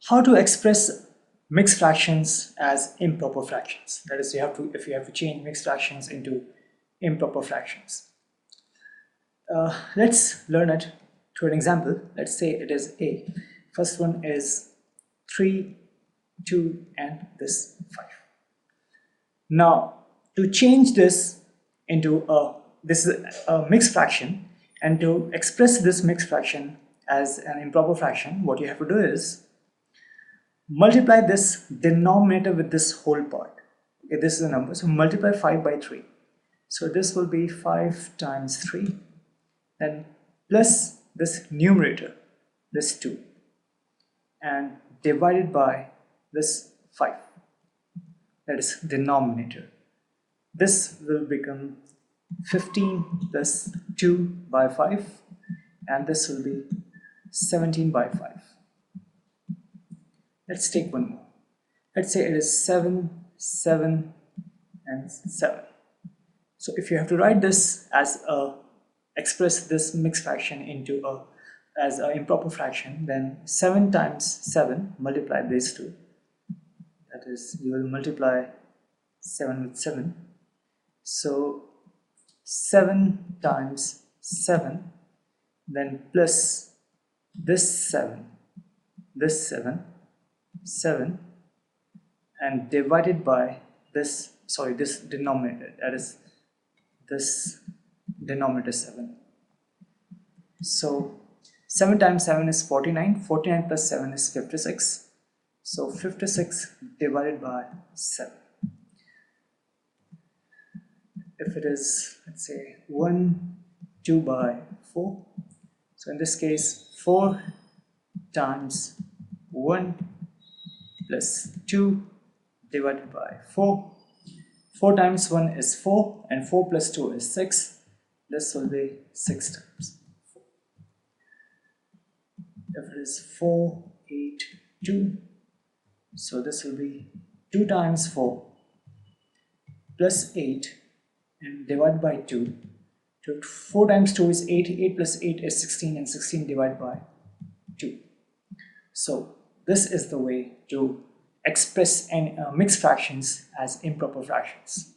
How to express mixed fractions as improper fractions. That is, if you have to change mixed fractions into improper fractions. Let's learn it through an example. Let's say it is A. First one is 3, 2, and this 5. Now, to change this into this is a mixed fraction, and to express this mixed fraction as an improper fraction, what you have to do is multiply this denominator with this whole part. Okay, this is a number, so multiply 5 by 3. So this will be 5 times 3, then plus this numerator, this 2, and divided by this 5, that is denominator. This will become 15 plus 2 by 5, and this will be 17 by 5. Let's take one more. Let's say it is 7, 7, and 7. So if you have to write this as express this mixed fraction into as an improper fraction, then 7 times 7, multiply these two. That is, you will multiply 7 with 7. So 7 times 7, then plus this 7, 7, and divided by this denominator, that is this denominator 7. So 7 times 7 is 49, 49 plus 7 is 56, so 56 divided by 7. If it is, let's say 1, 2 by 4, so in this case 4 times 1 plus 2 divided by 4. 4 times 1 is 4, and 4 plus 2 is 6. This will be 6 times 4. If it is 4, 8, 2, so this will be 2 times 4 plus 8 and divided by 2. 4 times 2 is 8, 8 plus 8 is 16, and 16 divided by 2. So this is the way to express mixed fractions as improper fractions.